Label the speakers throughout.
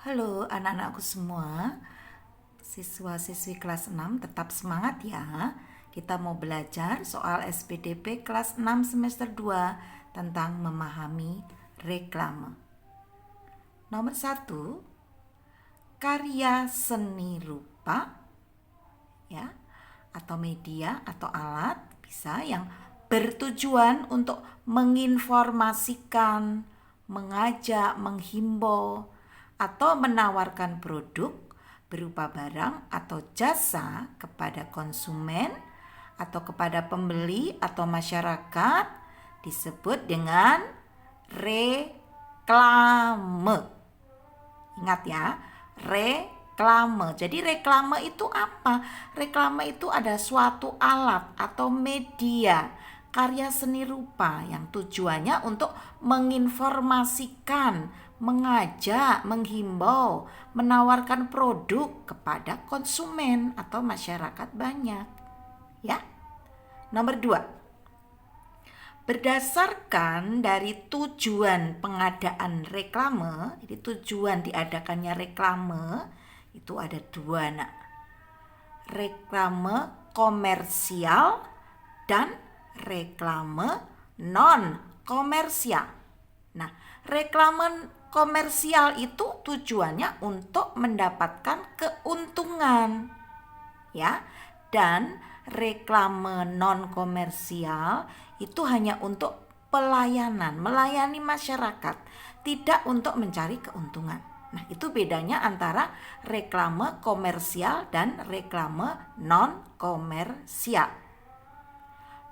Speaker 1: Halo anak-anakku semua, siswa-siswi kelas 6 tetap semangat ya. Kita mau belajar soal SPDP kelas 6 semester 2 tentang memahami reklame. Nomor 1, karya seni rupa ya, atau media atau alat bisa yang bertujuan untuk menginformasikan, mengajak, menghimbau, atau menawarkan produk berupa barang atau jasa kepada konsumen atau kepada pembeli atau masyarakat disebut dengan reklame. Ingat ya, reklame. Jadi reklame itu apa? Reklame itu ada suatu alat atau media karya seni rupa yang tujuannya untuk menginformasikan, mengajak, menghimbau, menawarkan produk kepada konsumen atau masyarakat banyak. Ya. Nomor 2. Berdasarkan dari tujuan pengadaan reklame, jadi tujuan diadakannya reklame itu ada dua, nak. Reklame komersial dan reklame non komersial. Nah, reklame komersial itu tujuannya untuk mendapatkan keuntungan, ya. Dan reklame non komersial itu hanya untuk pelayanan, melayani masyarakat, tidak untuk mencari keuntungan. Nah, itu bedanya antara reklame komersial dan reklame non komersial.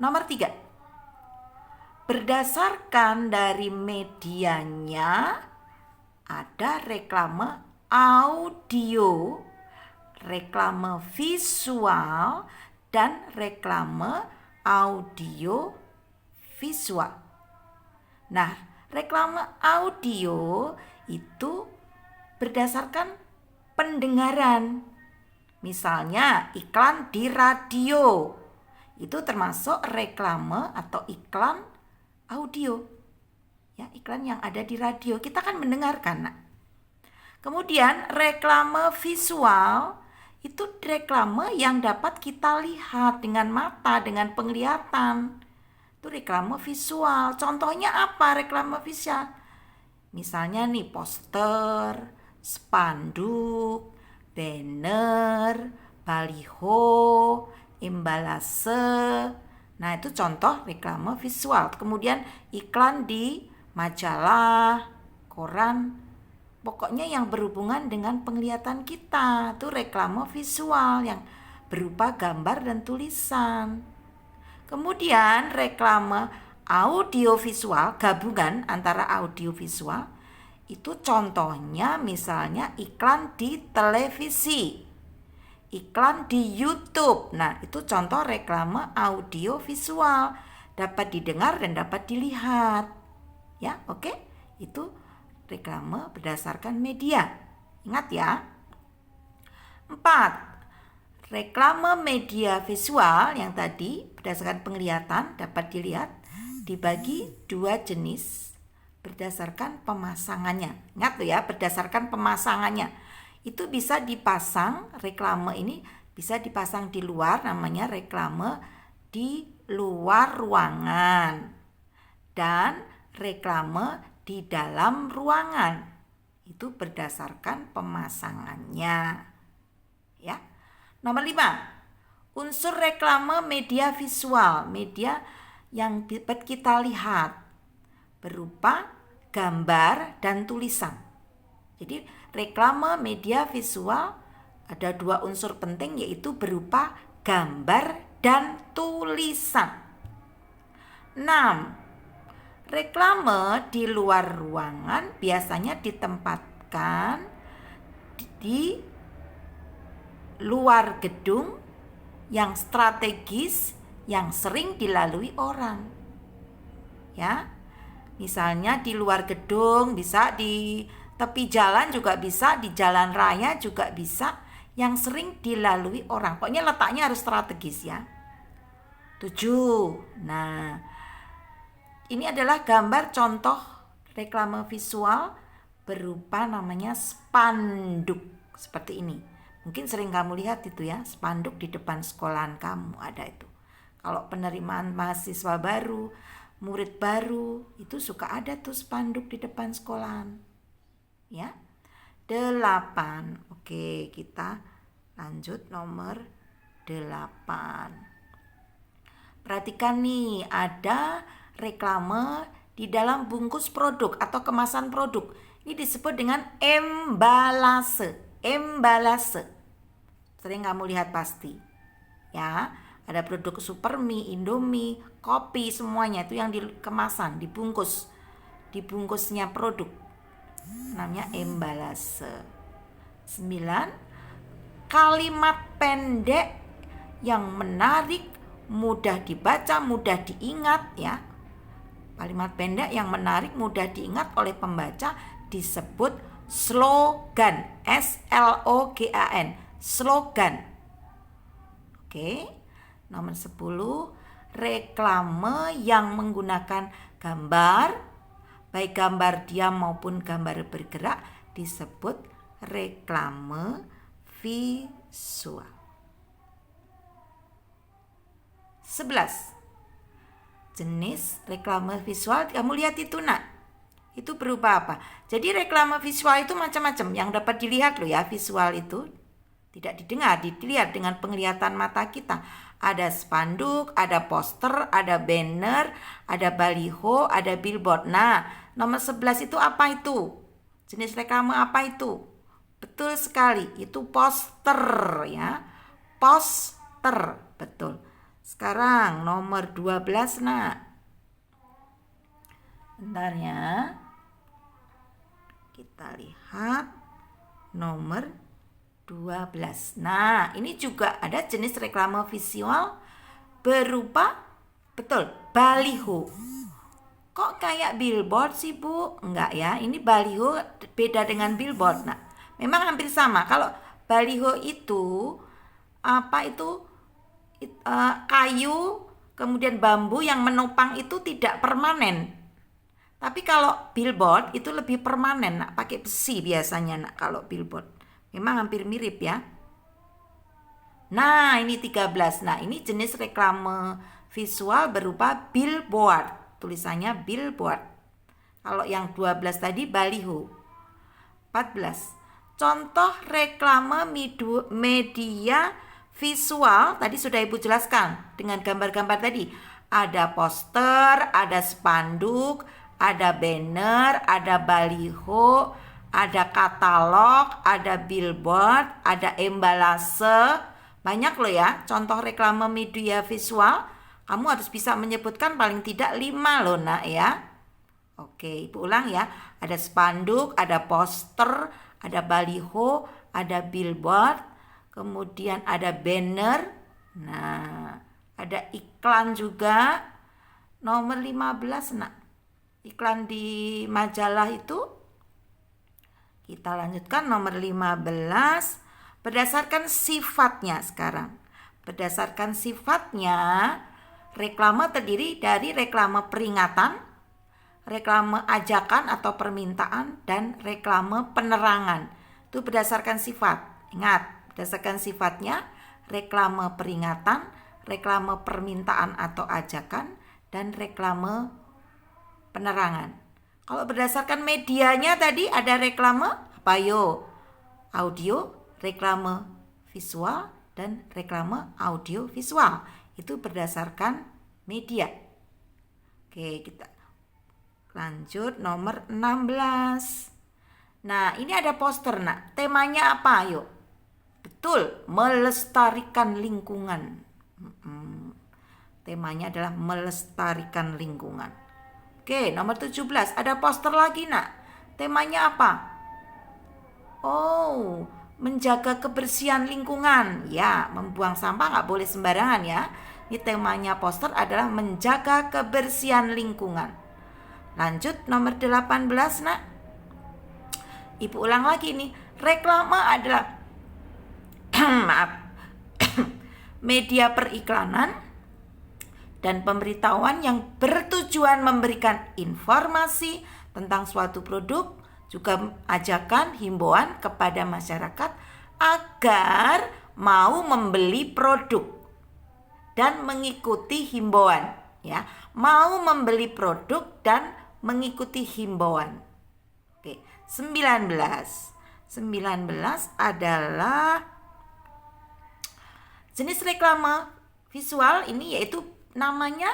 Speaker 1: Nomor 3. Berdasarkan dari medianya ada reklame audio, reklame visual, dan reklame audio visual. Nah, reklame audio itu berdasarkan pendengaran. Misalnya iklan di radio. Itu termasuk reklame atau iklan audio. Ya, iklan yang ada di radio. Kita kan mendengarkan, nak. Kemudian reklame visual itu reklame yang dapat kita lihat dengan mata, dengan penglihatan. Itu reklame visual. Contohnya apa reklame visual? Misalnya nih poster, spanduk, banner, baliho, embalase. Nah, itu contoh reklame visual. Kemudian iklan di majalah, koran, pokoknya yang berhubungan dengan penglihatan kita. Itu reklame visual yang berupa gambar dan tulisan. Kemudian reklame audiovisual, gabungan antara audiovisual, itu contohnya misalnya iklan di televisi, iklan di YouTube. Nah, itu contoh reklame audiovisual, dapat didengar dan dapat dilihat. Ya, oke? Itu reklame berdasarkan media. Ingat ya. 4. Reklame media visual yang tadi berdasarkan penglihatan dapat dilihat dibagi dua jenis berdasarkan pemasangannya. Ingat tuh ya, berdasarkan pemasangannya. Itu bisa dipasang, reklame ini bisa dipasang di luar, namanya reklame di luar ruangan. Dan reklame di dalam ruangan. Itu berdasarkan pemasangannya. Ya. Nomor 5. Unsur reklame media visual, media yang dapat kita lihat berupa gambar dan tulisan. Jadi reklame media visual ada dua unsur penting, yaitu berupa gambar dan tulisan. 6. Reklame di luar ruangan biasanya ditempatkan di luar gedung yang strategis yang sering dilalui orang. Ya. Misalnya di luar gedung, bisa di tepi jalan juga bisa, di jalan raya juga bisa, yang sering dilalui orang. Pokoknya letaknya harus strategis ya. 7. Nah, ini adalah gambar contoh reklame visual berupa namanya spanduk seperti ini. Mungkin sering kamu lihat itu ya, spanduk di depan sekolahan kamu ada itu. Kalau penerimaan mahasiswa baru, murid baru, itu suka ada tuh spanduk di depan sekolahan. Ya. 8. Oke, kita lanjut nomor 8. Perhatikan nih, ada reklame di dalam bungkus produk atau kemasan produk. Ini disebut dengan embalase. Embalase. Sering kamu lihat pasti. Ya, ada produk Supermi, Indomie, kopi, semuanya itu yang di kemasan, dibungkus. Dibungkusnya produk. Namanya embalase. 9. Kalimat pendek yang menarik, mudah dibaca, mudah diingat ya. Kalimat pendek yang menarik, mudah diingat oleh pembaca disebut slogan. S-L-O-G-A-N. Slogan. Oke. Nomor 10. Reklame yang menggunakan gambar, baik gambar diam maupun gambar bergerak, disebut reklame visual. 11. Jenis reklame visual, kamu lihat itu nak. Itu berupa apa? Jadi reklame visual itu macam-macam yang dapat dilihat loh ya, visual itu. Tidak didengar, dilihat dengan penglihatan mata kita. Ada spanduk, ada poster, ada banner, ada baliho, ada billboard. Nah, nomor 11 itu apa itu? Jenis reklame apa itu? Betul sekali, itu poster ya. Poster, betul. Sekarang nomor 12 nak. Bentar ya. Kita lihat nomor 12. Nah, ini juga ada jenis reklame visual berupa, betul, baliho. Kok kayak billboard sih Bu? Enggak ya, ini baliho beda dengan billboard. Nah, memang hampir sama. Kalau baliho itu kayu, kemudian bambu yang menopang itu tidak permanen. Tapi kalau billboard itu lebih permanen, nak, pakai besi biasanya nak kalau billboard. Memang hampir mirip ya. Nah, ini 13. Nah, ini jenis reklame visual berupa billboard. Tulisannya billboard. Kalau yang 12 tadi baliho. 14. Contoh reklame media visual tadi sudah Ibu jelaskan dengan gambar-gambar tadi. Ada poster, ada spanduk, ada banner, ada baliho, ada katalog, ada billboard, ada embalase. Banyak loh ya contoh reklame media visual. Kamu harus bisa menyebutkan paling tidak 5 loh nak ya. Oke, Ibu ulang ya. Ada spanduk, ada poster, ada baliho, ada billboard, kemudian ada banner. Nah, ada iklan juga. Nomor 15 nak. Iklan di majalah itu. Kita lanjutkan nomor 15. Berdasarkan sifatnya sekarang. Berdasarkan sifatnya, reklame terdiri dari reklame peringatan, reklame ajakan atau permintaan, dan reklame penerangan. Itu berdasarkan sifat. Ingat, berdasarkan sifatnya, reklame peringatan, reklame permintaan atau ajakan, dan reklame penerangan. Kalau berdasarkan medianya tadi ada reklame apa yo? Audio, reklame visual, dan reklame audio visual. Itu berdasarkan media. Oke, kita lanjut nomor 16. Nah, ini ada poster nak. Temanya apa yuk? Betul, melestarikan lingkungan. Temanya adalah melestarikan lingkungan. Oke, nomor 17. Ada poster lagi nak. Temanya apa? Oh, menjaga kebersihan lingkungan. Ya, membuang sampah nggak boleh sembarangan ya. Ini temanya poster adalah menjaga kebersihan lingkungan. Lanjut nomor 18 nak. Ibu ulang lagi nih. Reklame adalah media periklanan dan pemberitahuan yang bertujuan memberikan informasi tentang suatu produk, juga ajakan himbauan kepada masyarakat agar mau membeli produk dan mengikuti himbauan, ya. Mau membeli produk dan mengikuti himbauan. Oke, 19 adalah jenis reklame visual ini, yaitu namanya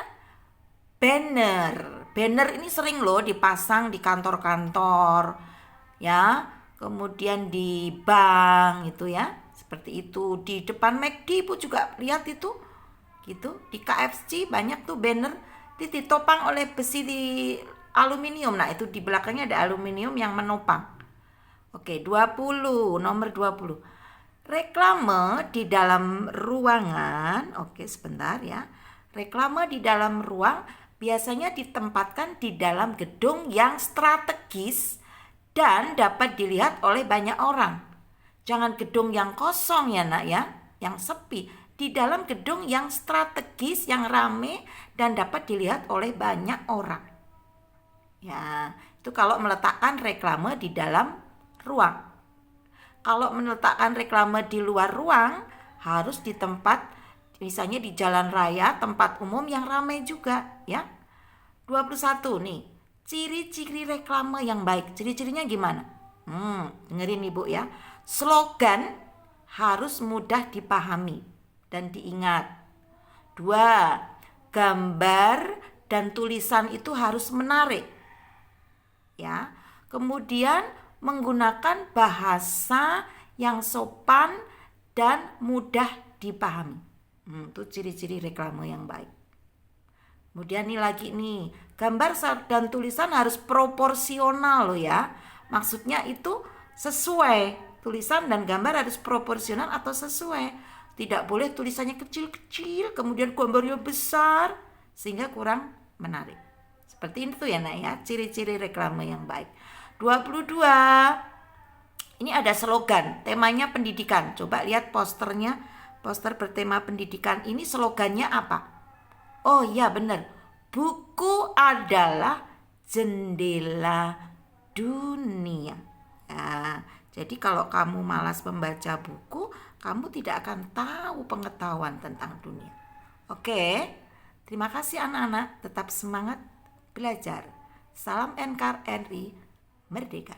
Speaker 1: banner. Banner ini sering loh dipasang di kantor-kantor, ya, kemudian di bank itu ya, seperti itu. Di depan McD pun juga lihat itu, gitu. Di KFC banyak tuh banner ditopang oleh besi di aluminium. Nah, itu di belakangnya ada aluminium yang menopang. Oke, 20, nomor 20. Reklame di dalam ruangan. Oke, sebentar ya. Reklame di dalam ruang biasanya ditempatkan di dalam gedung yang strategis dan dapat dilihat oleh banyak orang. Jangan gedung yang kosong ya nak ya, yang sepi. Di dalam gedung yang strategis, yang rame dan dapat dilihat oleh banyak orang. Ya, itu kalau meletakkan reklame di dalam ruang. Kalau meletakkan reklame di luar ruang, harus di tempat, misalnya di jalan raya, tempat umum yang ramai juga, ya. 21 nih, ciri-ciri reklame yang baik. Ciri-cirinya gimana? Dengerin Ibu ya. Slogan harus mudah dipahami dan diingat. 2, gambar dan tulisan itu harus menarik. Ya. Kemudian menggunakan bahasa yang sopan dan mudah dipahami. Itu ciri-ciri reklame yang baik. Kemudian nih lagi nih, gambar dan tulisan harus proporsional loh ya. Maksudnya itu sesuai, tulisan dan gambar harus proporsional atau sesuai. Tidak boleh tulisannya kecil-kecil kemudian gambarnya besar sehingga kurang menarik. Seperti itu ya nak ya, ciri-ciri reklame yang baik. 22. Ini ada slogan, temanya pendidikan. Coba lihat posternya, poster bertema pendidikan. Ini slogannya apa? Oh iya benar, buku adalah jendela dunia. Nah, jadi kalau kamu malas membaca buku, kamu tidak akan tahu pengetahuan tentang dunia. Oke, terima kasih anak-anak, tetap semangat belajar. Salam NKRI Merdeka.